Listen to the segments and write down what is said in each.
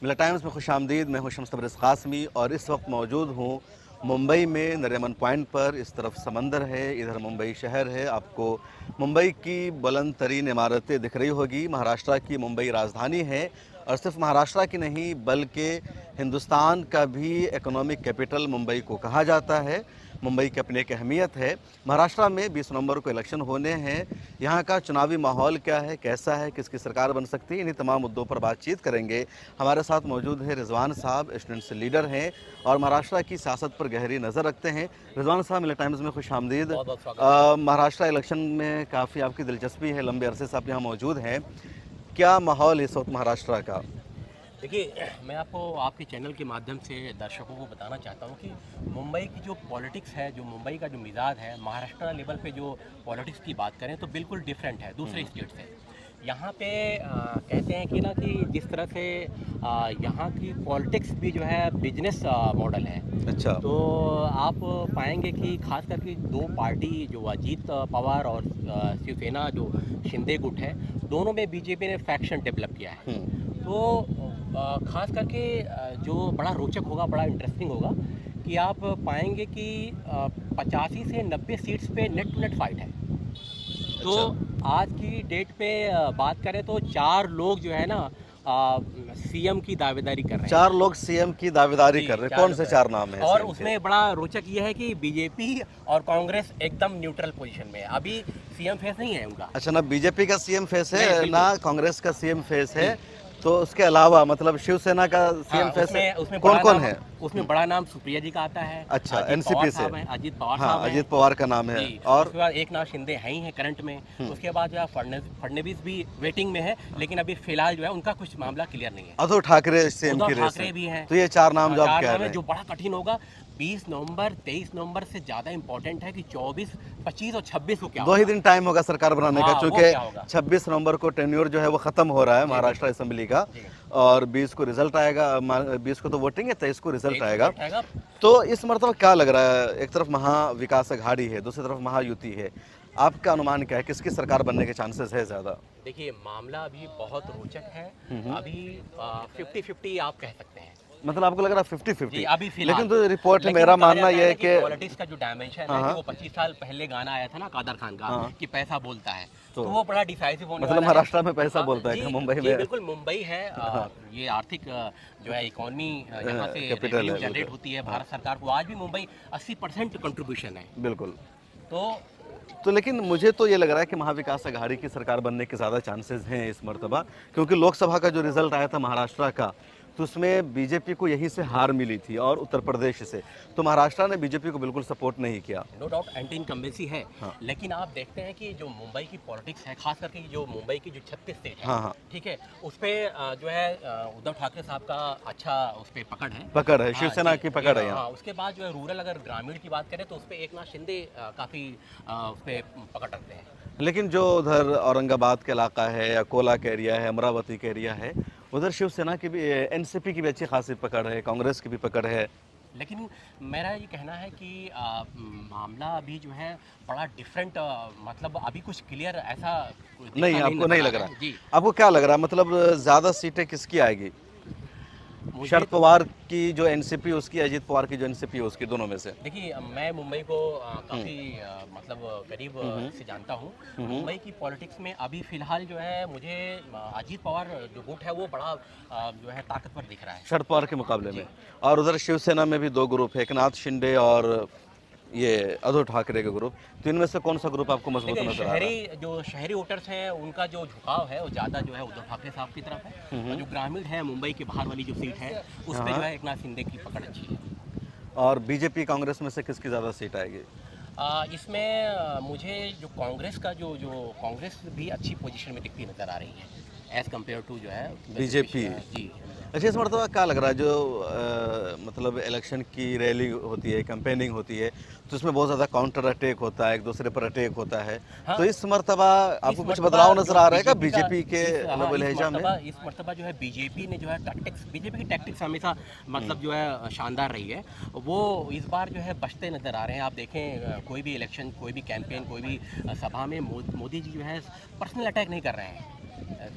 मिला टाइम्स में खुशामदीद। मैं हूं शम्स तबरेज़ क़ासमी और इस वक्त मौजूद हूं मुंबई में नरीमन पॉइंट पर। इस तरफ समंदर है, इधर मुंबई शहर है। आपको मुंबई की बुलंद तरीन इमारतें दिख रही होगी। महाराष्ट्र की मुंबई राजधानी है और सिर्फ महाराष्ट्र की नहीं बल्कि हिंदुस्तान का भी इकोनॉमिक कैपिटल मुंबई को कहा जाता है। मुंबई की अपनी एक अहमियत है। महाराष्ट्र में 20 नवंबर को इलेक्शन होने हैं। यहाँ का चुनावी माहौल क्या है, कैसा है, किसकी सरकार बन सकती है, इन्हीं तमाम मुद्दों पर बातचीत करेंगे। हमारे साथ मौजूद है रिजवान साहब, स्टूडेंट्स लीडर हैं और महाराष्ट्र की सियासत पर गहरी नज़र रखते हैं। रिजवान साहब, मिला टाइम्स में खुश आमदीद। बहुत बहुत स्वागत है। महाराष्ट्र इलेक्शन में काफ़ी आपकी दिलचस्पी है, लंबे अरसे से आप यहाँ मौजूद हैं। क्या माहौल है इस वक्त महाराष्ट्र का? देखिए, मैं आपको आपके चैनल के माध्यम से दर्शकों को बताना चाहता हूँ कि मुंबई की जो पॉलिटिक्स है, जो मुंबई का जो मिजाज है, महाराष्ट्र लेवल पे जो पॉलिटिक्स की बात करें तो बिल्कुल डिफरेंट है दूसरे स्टेट से। यहाँ पे कहते हैं कि जिस तरह से यहाँ की पॉलिटिक्स भी जो है बिजनेस मॉडल है। अच्छा। तो आप पाएंगे कि खास करके दो पार्टी जो अजीत पवार और शिवसेना जो शिंदे गुट है, दोनों में बीजेपी ने फैक्शन डेवलप किया है। तो खास करके जो बड़ा रोचक होगा, बड़ा इंटरेस्टिंग होगा कि आप पाएंगे कि 85 से 90 सीट्स पे नेट टू नेट फाइट है। तो अच्छा। आज की डेट पे बात करें तो 4 लोग जो है ना सीएम की दावेदारी कर रहे हैं। 4 लोग सीएम की दावेदारी जी, कर रहे हैं। 4 कौन लोग से हैं। 4 नाम हैं और सीएम के? उसमें बड़ा रोचक ये है कि बीजेपी और कांग्रेस एकदम न्यूट्रल पोजीशन में है। अभी सीएम फेस नहीं है उनका। अच्छा, ना बीजेपी का सीएम फेस नहीं, है बिल्कुल। ना कांग्रेस का सीएम फेस है। जी। तो उसके अलावा मतलब शिवसेना का सीएम हाँ, फेस है। उसमें कौन बड़ा कौन नाम, है? उसमें बड़ा नाम सुप्रिया जी का आता है। अच्छा, अजीत पवार एनसीपी से। साहब हैं, अजीत पवार हाँ, साहब हैं। अजीत पवार का नाम है। जी, और उसके बाद एकनाथ शिंदे हैं ही हैं करंट में। उसके बाद जो है फडणवीस भी वेटिंग में है, लेकिन अभी फिलहाल जो है उनका कुछ मामला क्लियर नहीं है। उद्धव ठाकरे सीएम की उद्धव रेस ठाकरे है। भी हैं। तो ये 4 नाम हाँ, जो आप 4 कह नाम रहे है जो हैं। बड़ा कठिन होगा। 20 नवंबर, 23 नवंबर से ज़्यादा इम्पोर्टेंट है कि 24, 25 और 26 को क्या 2 ही होगा। दिन टाइम होगा सरकार बनाने का, हाँ, वो चूँकि क्या होगा। 26 नवंबर को टेन्योर जो है वो ख़त्म हो रहा है जी, महाराष्ट्र बिल्कुल। असेंबली का। जी, और 20 को रिजल्ट आएगा। 20 को तो वोटिंग है, 23 को रिजल्ट 23 को आएगा। रिजल्ट आएगा। तो इस मरतबा क्या लग रहा है? एक तरफ महाविकास अघाड़ी है, दूसरी तरफ महायुति है। आपका अनुमान क्या है, किसकी सरकार बनने के चांसेस है ज़्यादा? देखिए, मामला अभी बहुत रोचक है। हम्म। अभी 50-50 आप कह सकते हैं। मतलब आपको लग रहा है जी, 50-50? अभी फिलहाल। लेकिन तो रिपोर्ट है, लेकिन मेरा कहा मानना जाता यह है है ना कि कि पॉलिटिक्स का जो डायमेंशन हाँ है कि हाँ वो 25 साल पहले गाना आया था ना कादर खान का, हाँ, कि पैसा बोलता है। तो तो वो बड़ा डिसाइसिव होने मतलब वाला है। महाराष्ट्र में पैसा हाँ, बोलता है जी, क्या मुंबई जी, में? बिल्कुल मुंबई है। हाँ, ये आर्थिक जो है इकोनॉमी यहाँ से कैपिटल रेवेन्यू है जनरेट बिल्कुल। होती है हाँ, भारत सरकार को। आज भी मुंबई 80% कंट्रीब्यूशन है। बिल्कुल। तो तो लेकिन मुझे तो ये लग रहा है कि महाविकास अघाड़ी की सरकार बनने के ज़्यादा चांसेस हैं इस मर्तबा, क्योंकि लोकसभा का जो रिजल्ट आया था महाराष्ट्र का, तो उसमें बीजेपी को यहीं से हार मिली थी और उत्तर प्रदेश से। तो महाराष्ट्र ने बीजेपी को बिल्कुल सपोर्ट नहीं किया। नो डाउट एंटी इनकम्बेंसी है। हाँ लेकिन आप देखते हैं कि जो मुंबई की पॉलिटिक्स है, खास करके जो मुंबई की जो 36 सीट है, हाँ हाँ, ठीक है, उस पे जो है उद्धव ठाकरे साहब का अच्छा उस पे पकड़ है। पकड़ है, हाँ शिवसेना जी, की जी, पकड़ है हाँ, यहाँ। हाँ। उसके बाद जो है रूरल अगर ग्रामीण की बात करें तो उस पे एकनाथ शिंदे काफ़ी उस पे पकड़ रखते हैं। लेकिन जो उधर औरंगाबाद का इलाका है, अकोला का एरिया है, अमरावती का एरिया है, उधर शिवसेना की भी, एनसीपी की भी अच्छी खासी पकड़ है, कांग्रेस की भी पकड़ है। लेकिन मेरा ये कहना है कि मामला अभी जो है बड़ा डिफरेंट, मतलब अभी कुछ क्लियर ऐसा कुछ नहीं, दिखता नहीं आपको नजर नहीं आ लग रहा रहा? है। जी, आपको क्या लग रहा है, मतलब ज़्यादा सीटें किसकी आएगी? मुझे शरद तो पवार की जो एनसीपी उसकी, अजीत पवार की जो एनसीपी है उसकी, दोनों में से? देखिए, मैं मुंबई को हुँ, काफ़ी मतलब करीब हुँ, हुँ, से जानता हूँ। हुँ, हुँ। मुंबई की पॉलिटिक्स में अभी फ़िलहाल जो है मुझे अजीत पवार जो गुट है वो बड़ा जो है ताकतवर दिख रहा है। शरद पवार के मुकाबले में। जी। और उधर शिवसेना में भी 2 ग्रुप है, एकनाथ शिंदे और ये उद्धव ठाकरे का ग्रुप। तो इनमें से कौन-सा ग्रुप आपको मजबूत देखिए, नज़र आ रहा है? शहरी वोटर्स हैं उनका जो झुकाव है वो ज़्यादा जो है उद्धव ठाकरे साहब की तरफ है। हुँ, और हुँ। जो ग्रामीण है मुंबई के बाहर वाली जो सीट है उस हाँ, पे जो हाँ। है एकनाथ शिंदे की पकड़ अच्छी है। और बीजेपी कांग्रेस में से किसकी ज़्यादा सीट आएगी? इसमें मुझे जो कांग्रेस का जो जो कांग्रेस भी अच्छी पोजीशन में दिखती नज़र आ रही है एज़ कम्पेयर टू जो है बीजेपी। जी। अच्छा, इस मरतबा क्या लग रहा है, जो मतलब इलेक्शन की रैली होती है, कैंपेनिंग होती है, तो उसमें बहुत ज़्यादा काउंटर अटैक होता है, एक दूसरे पर अटैक होता है। हाँ, तो इस मरतबा इस आपको कुछ मर्तबा बदलाव नज़र जो आ रहा है क्या बीजेपी का बीजेपी के लहजा में? इस मर्तबा जो है बीजेपी ने जो है टैक्टिक्स, बीजेपी की टैक्टिक्स हमेशा मतलब जो है शानदार रही है। वो इस बार जो है बचते नज़र आ रहे हैं। आप देखें, कोई भी इलेक्शन, कोई भी कैंपेन, कोई भी सभा में मोदी जी जो है पर्सनल अटैक नहीं कर रहे हैं।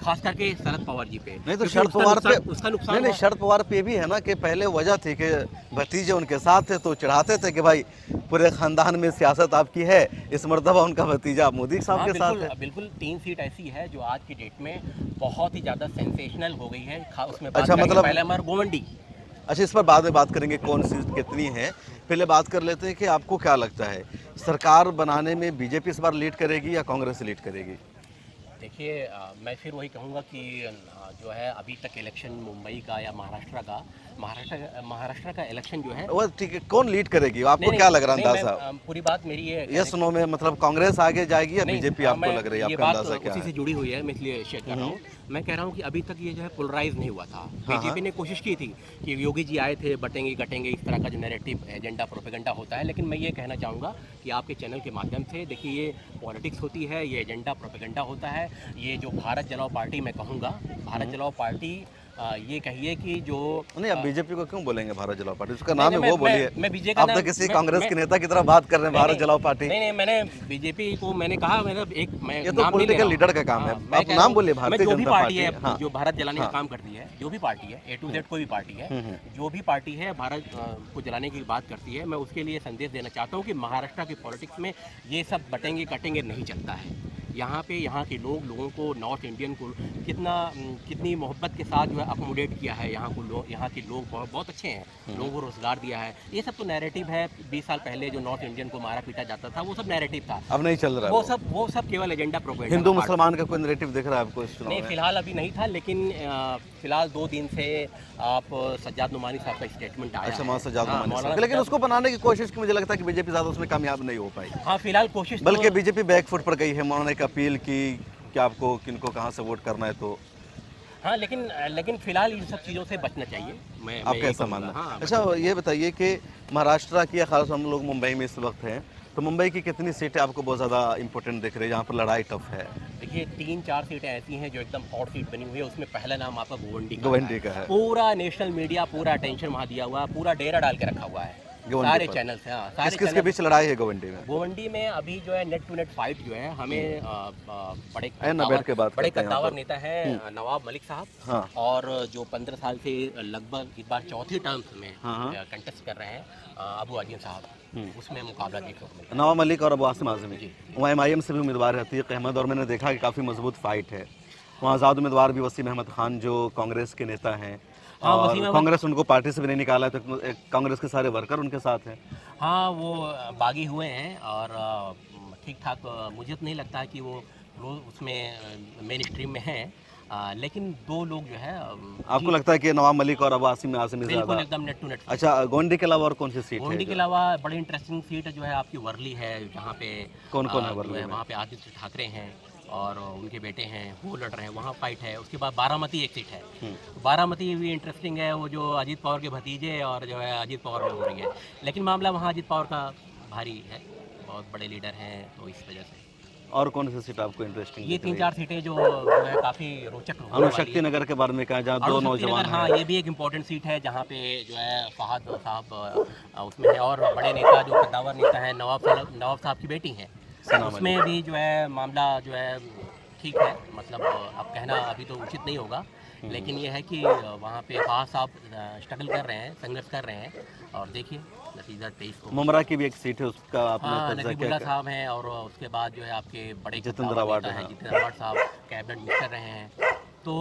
खास करके शरद पवार जी पे। नहीं तो क्योंकि शरद पवार पे उसका नुकसान नहीं नहीं हुआ। शरद पवार पे भी है ना कि पहले वजह थी कि भतीजे उनके साथ थे तो चढ़ाते थे कि भाई पूरे खानदान में सियासत आपकी है, इस मर्तबा उनका भतीजा मोदी साहब हाँ के साथ बिल्कुल है। बिल्कुल, 3 सीट ऐसी है जो आज की डेट में बहुत ही ज़्यादा सेंसेशनल हो गई है। उसमें बात अच्छा करेंगे मतलब पहले हमारे गोवंडी। अच्छा इस पर बाद में बात करेंगे कौन सी कितनी है। पहले बात कर लेते हैं कि आपको क्या लगता है सरकार बनाने में बीजेपी इस बार लीड करेगी या कांग्रेस लीड करेगी? देखिए मैं फिर वही कहूँगा कि जो है अभी तक इलेक्शन मुंबई का या महाराष्ट्र का इलेक्शन जो है। वो ठीक है, कौन लीड करेगी आपको नहीं क्या नहीं लग रहा है नहीं, मैं अंदाजा? पूरी बात मेरी ये यस नो में मतलब कांग्रेस आगे जाएगी या नहीं बीजेपी आपको मैं लग रही है, ये आपका बात अंदाजा क्या उसी है? से जुड़ी हुई है, मैं इसलिए शेयर कर रहा हूँ। मैं कह रहा हूँ कि अभी तक ये जो है पोलराइज नहीं हुआ था। हाँ, बीजेपी ने कोशिश की थी कि योगी जी आए थे, बटेंगे कटेंगे, इस तरह का जो नैरेटिव एजेंडा प्रोपेगेंडा होता है। लेकिन मैं ये कहना चाहूँगा कि आपके चैनल के माध्यम से देखिए, ये पॉलिटिक्स होती है, ये एजेंडा प्रोपेगेंडा होता है। ये जो भारत जलाओ पार्टी मैं कहूँगा, भारत जलाओ पार्टी ये कहिए कि जो नहीं आप बीजेपी को क्यों बोलेंगे भारत जलाओ पार्टी? उसका नहीं नाम है नहीं वो बोलिए। मैं बीजेपी का आप तो नाम किसी कांग्रेस के नेता की तरह बात कर रहे हैं, भारत जलाओ पार्टी। नहीं नहीं, मैंने बीजेपी को मैंने कहा, मैंने एक मैं ये तो नाम नहीं ले पॉलिटिकल रहा लीडर हूँ। का काम है, हाँ, मैं आप कह रहा नाम हूँ, बोलिए मैं भारतीय जो भी जनता पार्टी पार्टी। है हाँ जो भारत जलाने का हाँ काम करती है, जो भी पार्टी है A to Z कोई भी पार्टी है, जो भी पार्टी है भारत को जलाने की बात करती है, मैं उसके लिए संदेश देना चाहता हूँ कि महाराष्ट्र की पॉलिटिक्स में ये सब बटेंगे कटेंगे नहीं चलता है। यहाँ पे यहाँ के लोगों को, नॉर्थ इंडियन को कितनी मोहब्बत के साथ जो है अकोमोडेट किया है। यहाँ के लोग बहुत अच्छे हैं, लोगों को रोजगार दिया है। ये सब तो नैरेटिव है। 20 साल पहले जो नॉर्थ इंडियन को मारा पीटा जाता था, वो सब नैरेटिव था। अब नहीं चल रहा है वो सब केवल एजेंडा प्रोपेगेंडा हिंदू का पार्ट। मुसलमान का कोई नैरेटिव दिख रहा है आपको इस चुनाव नहीं में? फिलहाल अभी नहीं था, लेकिन फिलहाल 2 दिन से आप सज्जाद नुमानी साहब का स्टेटमेंट आया अच्छा है। वहाँ से जादू हाँ, मानी मौलाना साहब, लेकिन सज्जाद। उसको बनाने की कोशिश की मुझे लगता है कि बीजेपी ज़्यादा उसमें कामयाब नहीं हो पाई। हाँ फिलहाल कोशिश बल्कि तो। बीजेपी बैकफुट पर गई है, उन्होंने एक अपील की कि आपको किनको कहाँ से वोट करना है। तो हाँ लेकिन लेकिन फिलहाल इन सब चीज़ों से बचना चाहिए। मैं आपका यही ऐसा कहूँगा। मानना है? हाँ अच्छा ये बताइए कि महाराष्ट्र की, खास हम लोग मुंबई में इस वक्त हैं, तो मुंबई की कितनी सीटें आपको बहुत ज़्यादा इंपॉर्टेंट दिख रही है जहाँ पर लड़ाई टफ है? देखिए 3-4 सीटें ऐसी हैं जो एकदम हॉट सीट बनी हुई है। उसमें पहला नाम आपका गोवंडी का गोवंडी आता का है। पूरा नेशनल मीडिया पूरा अटेंशन वहाँ दिया हुआ है, पूरा डेरा डाल के रखा हुआ है। गोवंडी सारे पर। चैनल से, हाँ किस सारे किस के चैनल। बीच लड़ाई है गोवंडी में? गोवंडी में अभी जो है नेट टू नेट फाइट जो है, हमें आइए ना बैठ के बात बड़े करते हैं यहाँ कद्दावर पर। नेता है नवाब मलिक साहब। हाँ और जो 15 साल से लगभग इस बार चौथी टर्म में हाँ। कंटेस्ट कर रहे हैं, अबू आजिम साहब, उसमें मुकाबला देखने को मिला। नवाब मलिक और अबू आसिम आजमी जी। वहाँ MIM से भी उम्मीदवार है अतीक अहमद, और मैंने देखा कि काफ़ी मजबूत फाइट है वहाँ। आज़ाद उम्मीदवार भी वसीम अहमद खान जो कांग्रेस के नेता हैं, हाँ, और वसीम अहमद। कांग्रेस उनको पार्टी से भी नहीं निकाला है, तो कांग्रेस के सारे वर्कर उनके साथ हैं। हाँ वो बागी हुए हैं और ठीक ठाक। मुझे तो नहीं लगता है कि वो रोज उसमें मेन स्ट्रीम में हैं। लेकिन 2 लोग जो है आपको लगता है कि नवाब मलिक और अबू आसिम आजमी बिल्कुल ज़्यादा? एकदम नेट टू नेट। अच्छा गोंडी के अलावा और कौन सी सीट है गोंडी के जो? अलावा बड़ी इंटरेस्टिंग सीट जो है आपकी वर्ली है, जहाँ पे कौन-कौन है जो वर्ली में? वहाँ पे आदित्य ठाकरे हैं और उनके बेटे हैं, वो लड़ रहे हैं, वहाँ फाइट है। उसके बाद बारामती एक सीट है। बारामती भी इंटरेस्टिंग है, वो जो अजीत पवार के भतीजे और जो है अजीत पवार में हो रही है। लेकिन मामला वहाँ अजीत पवार का भारी है, बहुत बड़े लीडर हैं, तो इस वजह से और कौन सी सीट आपको इंटरेस्टिंग ये दिख रही है? 3-4 सीटें जो है काफ़ी रोचक होने वाली अणुशक्ति है। नगर के बारे में कहा, जहाँ 2 अणुशक्ति नौजवान नगर, हाँ हैं। ये भी एक इम्पोर्टेंट सीट है, जहाँ पे जो है फहद साहब उसमें है, और बड़े नेता जो कद्दावर नेता है नवाब साहब की बेटी हैं। उसमें भी जो है मामला जो है ठीक है, मतलब अब कहना अभी तो उचित नहीं होगा। लेकिन ये है कि वहाँ पे फहद साहब स्ट्रगल कर रहे हैं, संघर्ष कर रहे हैं, और देखिए नतीजा 23 को। मुमरा की भी एक सीट है, उसका आपने हाँ कब्जा नकीबुल्ला किया? साहब हैं, और उसके बाद जो है आपके बड़े जितेंद्र कद्दावर अवार्ड, नेता हैं हाँ। जितेंद्र अवार्ड साहब कैबिनेट मिनिस्टर कर रहे हैं। तो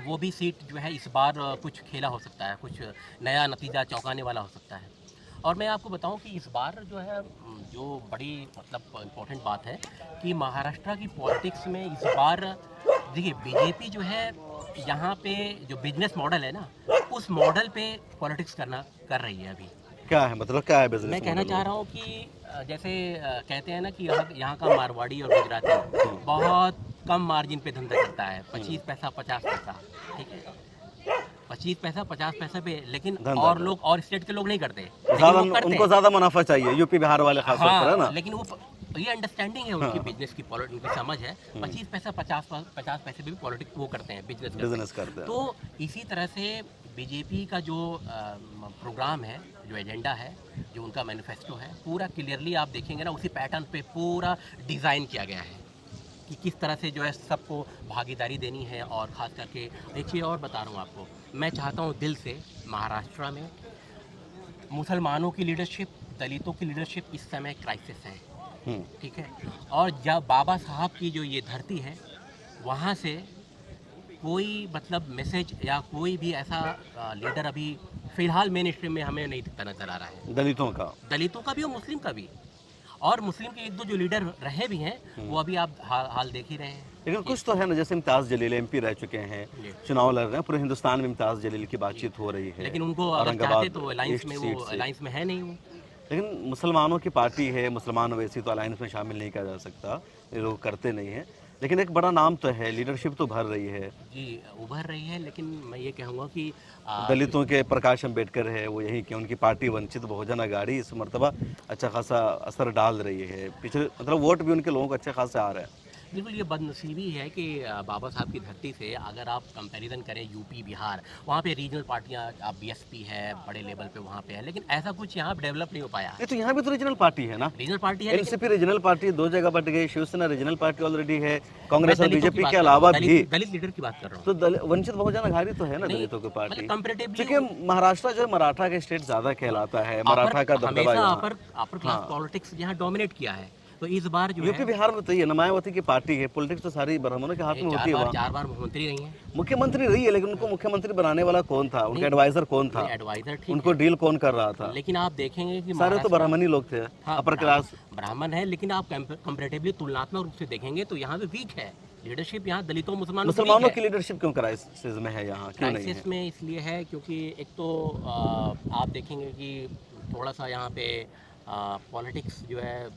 वो भी सीट जो है इस बार कुछ खेला हो सकता है, कुछ नया नतीजा चौंकाने वाला हो सकता है। और मैं आपको बताऊं कि इस बार जो है जो बड़ी मतलब इम्पोर्टेंट बात है कि महाराष्ट्र की पॉलिटिक्स में इस बार देखिए बीजेपी जो है यहाँ पे जो बिजनेस मॉडल है ना, उस मॉडल पे पॉलिटिक्स कर रही है अभी। क्या है मतलब, क्या है बिजनेस मैं कहना मॉडल? चाह रहा हूँ कि जैसे कहते हैं ना कि यहाँ का मारवाड़ी और गुजराती बहुत कम मार्जिन पे धंधा करता है, 25 पैसा 50 पैसा, ठीक है, 25 पैसा 50 पैसे पे। लेकिन धंधा और का। लोग और स्टेट के लोग नहीं करते, लेकिन ज़्यादा वो करते उनको हैं। ज़्यादा मुनाफा चाहिए, यूपी बिहार वाले खास तौर पर, है हाँ ना? लेकिन वो ये अंडरस्टैंडिंग है उनकी, बिजनेस की उनकी समझ है। 25 पैसा 50 पैसे पे भी पॉलिटिक्स वो करते हैं, बिजनेस करते हैं। तो इसी तरह से बीजेपी का जो प्रोग्राम है, जो एजेंडा है, जो उनका मैनिफेस्टो है, पूरा क्लियरली आप देखेंगे ना, उसी पैटर्न पे पूरा डिज़ाइन किया गया है कि किस तरह से जो है सबको भागीदारी देनी है। और ख़ास करके एक चीज़ और बता रहा हूँ आपको, मैं चाहता हूँ दिल से महाराष्ट्र में मुसलमानों की लीडरशिप, दलितों की लीडरशिप इस समय क्राइसिस है, ठीक है। और जब बाबा साहब की जो ये धरती है, वहाँ से कोई मतलब मैसेज या कोई भी ऐसा लीडर अभी फ़िलहाल मेन स्ट्रीम में हमें नहीं दिखता नज़र आ रहा है। दलितों का भी और मुस्लिम का भी। और मुस्लिम के एक दो जो लीडर रहे भी हैं, वो अभी आप हाल देख ही रहे हैं। लेकिन कुछ तो है ना, जैसे इम्तियाज़ जलील एमपी रह चुके हैं, चुनाव लड़ रहे हैं, पूरे हिंदुस्तान में इम्तियाज़ जलील की बातचीत हो रही है। लेकिन उनको अगर चाहते तो अलायंस में, वो अलायंस में है नहीं वो। लेकिन मुसलमानों की पार्टी है, मुसलमान वैसी तो अलायंस में शामिल नहीं किया जा सकता, ये लोग करते नहीं हैं। लेकिन एक बड़ा नाम तो है, लीडरशिप तो भर रही है जी, उभर रही है। लेकिन मैं ये कहूँगा कि दलितों के प्रकाश अम्बेडकर है, वो यही कि उनकी पार्टी वंचित बहुजन अघाड़ी इस मर्तबा अच्छा खासा असर डाल रही है। पिछले मतलब वोट भी उनके लोगों को अच्छे खासे आ रहे हैं। बिल्कुल, ये बदनसीबी है कि बाबा साहब की धरती से अगर आप कंपैरिजन करें यूपी, बिहार, वहाँ पे रीजनल पार्टियाँ, आप बीएसपी है बड़े लेवल पे वहाँ पे है, लेकिन ऐसा कुछ यहाँ पे डेवलप नहीं हो पाया है। ये तो यहाँ भी तो रीजनल पार्टी है ना, रीजनल पार्टी है, एनसीपी रीजनल पार्टी दो जगह बट गई, शिवसेना रीजनल पार्टी ऑलरेडी है, कांग्रेस और बीजेपी के अलावा भी दलित लीडर की बात कर रहा हूँ। तो वंचित बहुजन अघाड़ी तो है ना दलितों की पार्टी। कंपैरेटिवली क्योंकि महाराष्ट्र जो है मराठा का स्टेट ज्यादा कहलाता है, मराठा का दबदबा हमेशा यहाँ। अपर क्लास पॉलिटिक्स यहाँ डोमिनेट किया है। तो इस बार जो यूपी है बिहार में तो ये मायावती की पार्टी है, पॉलिटिक्स तो सारी ब्राह्मणों के हाथ में होती है वहाँ। 4 बार मुख्यमंत्री रही हैं। मुख्यमंत्री रही है, लेकिन उनको मुख्यमंत्री बनाने वाला कौन था, उनका एडवाइजर कौन था, एडवाइजर ठीक उनको डील कौन कर रहा था? लेकिन आप देखेंगे कि सारे तो ब्राह्मणी लोग थे, अपर क्लास ब्राह्मण है। लेकिन आप कंपैरेटिवली तुलनात्मक रूप से देखेंगे तो यहाँ पे वीक है लीडरशिप। यहाँ दलितों मुसलमानों की लीडरशिप क्यों क्राइसिस में है यहाँ, क्यों नहीं है? क्राइसिस में इसलिए है क्योंकि एक तो आप देखेंगे कि थोड़ा सा यहाँ पे पॉलिटिक्स जो है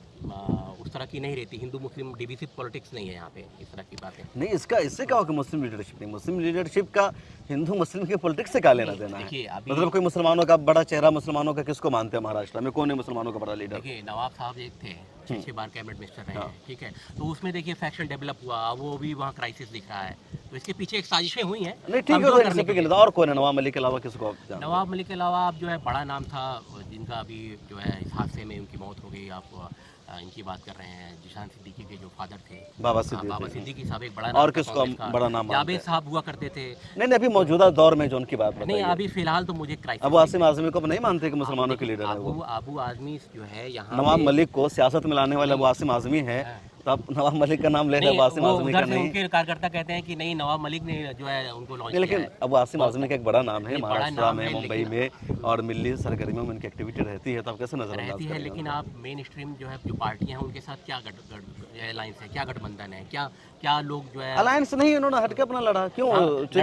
उस तरह की नहीं रहती। हिंदू मुस्लिम डिविसिव पॉलिटिक्स नहीं है यहाँ पे, इस तरह की बातें नहीं। इससे क्या होगा, मुस्लिम लीडरशिप नहीं, मुस्लिम लीडरशिप का हिंदू मुस्लिम के पॉलिटिक्स से क्या लेना देना है? देखिए अभी मतलब कोई मुसलमानों का बड़ा चेहरा, मुसलमानों का किसको मानते हैं महाराष्ट्र में, कौन है मुसलमानों का बड़ा लीडर? देखिए नवाब साहब एक थे, 6 बार कैबिनेट मिनिस्टर रहे हैं, ठीक है। तो उसमें देखिए फैक्शन डेवलप हुआ, वो भी वहाँ क्राइसिस दिख रहा है। तो इसके पीछे एक साजिशें हुई हैं। नहीं ठीक है, तो एनसीपी के लिए और कौन है नवाब मलिक के अलावा, किसको आप जानते हैं? नवाब मलिक के अलावा आप जो है बड़ा नाम था जिनका अभी जो है इस हादसे में उनकी मौत हो गई। आप इनकी बात कर रहे हैं, जिशान सिद्दीकी के जो फादर थे, बाबा सिद्दीकी साहब एक बड़ा और किसको बड़ा नाम? जावेद साहब हुआ करते थे। नहीं, अभी मौजूदा दौर में जो उनकी बात नहीं, अभी फिलहाल तो मुझे क्राइसिस। अबू आसिम आजमी को नहीं मानते कि मुसलमानों के लीडर है वो? अबू आजमी जो है यहाँ नवाब मलिक को सियासत में लाने वाले अबू आसिम आजमी है, तो आप नवाब मलिक का नाम ले रहे हैं, अबू आसिम आजमी का नहीं। उनके कार्यकर्ता कहते हैं कि नहीं, नवाब मलिक ने जो है उनको लॉन्च किया है। लेकिन अबू आसिम आजमी का एक बड़ा नाम है महाराष्ट्र में, मुंबई में, और मिली सरगर्मियों में उनकी एक्टिविटी रहती है, तो आप कैसे नजर रहती है। लेकिन आप मेन स्ट्रीम जो है जो पार्टियां हैं उनके साथ क्या अलायंस है, क्या गठबंधन है, क्या लोग जो है अलायंस नहीं, उन्होंने हटके अपना लड़ा क्यों?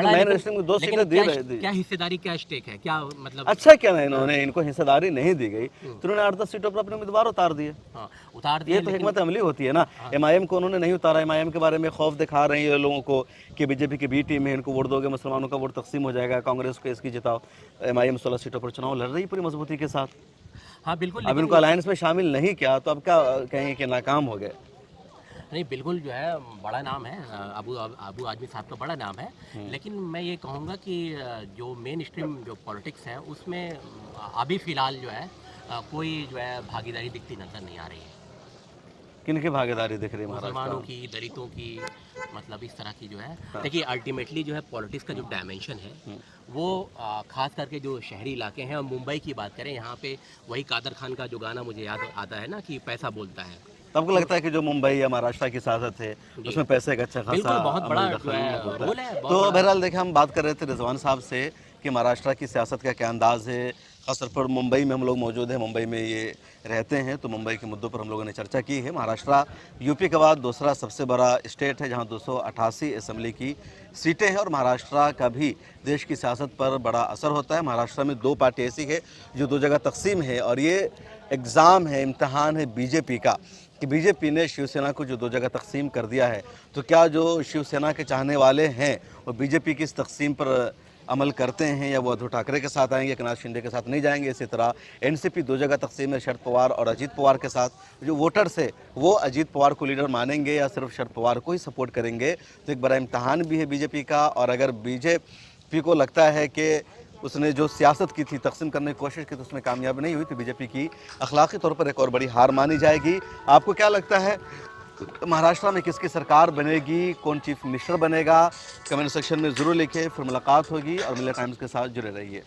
मेन स्ट्रीम में 2 सीटें दे रहे, क्या हिस्सेदारी, क्या स्टेक है, क्या मतलब अच्छा क्या नहीं, इन्होंने इनको हिस्सेदारी नहीं दी गई तो उन्होंने 8-10 सीटों पर अपने उम्मीदवार उतार दिए। उतार दिए। ये तो हिकमत अमली होती है ना। एमआईएम को उन्होंने नहीं उतारा, एमआईएम के बारे में खौफ दिखा रहे हैं ये लोगों को कि बीजेपी की बी टीम है, इनको वोट दोगे मुसलमानों का वोट तकसीम हो जाएगा, कांग्रेस को इसकी जिताओ। एमआईएम 16 सीटों पर चुनाव लड़ रही पूरी मजबूती के साथ। हाँ बिल्कुल। अब इनको अलायंस में शामिल नहीं किया तो अब क्या कहेंगे कि नाकाम हो गए? नहीं, बिल्कुल जो है बड़ा नाम है, अबू आजमी साहब का बड़ा नाम है। लेकिन मैं ये कहूँगा कि जो मेन स्ट्रीम जो पॉलिटिक्स है उसमें अभी फ़िलहाल जो है कोई जो है भागीदारी दिखती नज़र नहीं आ रही है। किनकी भागीदारी दिख रही है? मुसलमानों की, दलितों की, मतलब इस तरह की जो है। देखिए अल्टीमेटली जो है पॉलिटिक्स का जो डायमेंशन है वो ख़ास करके जो शहरी इलाके हैं, और मुंबई की बात करें, यहाँ पे वही कादर खान का जो गाना मुझे याद आता है ना कि पैसा बोलता है। तो आपको लगता है कि जो मुंबई या महाराष्ट्र की सियासत है उसमें पैसे का अच्छा खासा बहुत बड़ा रोल है। तो बहरहाल देखिए, हम बात कर रहे थे रिजवान साहब से कि महाराष्ट्र की सियासत का क्या अंदाज़ है। खासतौर पर मुंबई में हम लोग मौजूद हैं, मुंबई में ये रहते हैं, तो मुंबई के मुद्दों पर हम लोगों ने चर्चा की है। महाराष्ट्र यूपी के बाद दूसरा सबसे बड़ा स्टेट है जहां 288 असेंबली की सीटें हैं, और महाराष्ट्र का भी देश की सियासत पर बड़ा असर होता है। महाराष्ट्र में 2 पार्टी ऐसी है जो 2 जगह तकसीम है, और ये एग्ज़ाम है, इम्तहान है बीजेपी का कि बीजेपी ने शिवसेना को जो 2 जगह तकसीम कर दिया है, तो क्या जो शिवसेना के चाहने वाले हैं वो बीजेपी की इस तकसीम पर अमल करते हैं, या वो उद्धव ठाकरे के साथ आएंगे, एकनाथ शिंदे के साथ नहीं जाएंगे? इसी तरह एनसीपी 2 जगह तकसीम है, शरद पवार और अजीत पवार के साथ। जो वोटर्स है वो अजीत पवार को लीडर मानेंगे या सिर्फ शरद पवार को ही सपोर्ट करेंगे? तो एक बड़ा इम्तहान भी है बीजेपी का। और अगर बीजेपी को लगता है कि उसने जो सियासत की थी, तकसीम करने की कोशिश की, तो उसमें कामयाब नहीं हुई, तो बीजेपी की अखलाकी तौर पर एक और बड़ी हार मानी जाएगी। आपको क्या लगता है? महाराष्ट्र में किसकी सरकार बनेगी, कौन चीफ मिनिस्टर बनेगा, कमेंट सेक्शन में ज़रूर लिखें। फिर मुलाकात होगी और मिले टाइम्स के साथ जुड़े रहिए।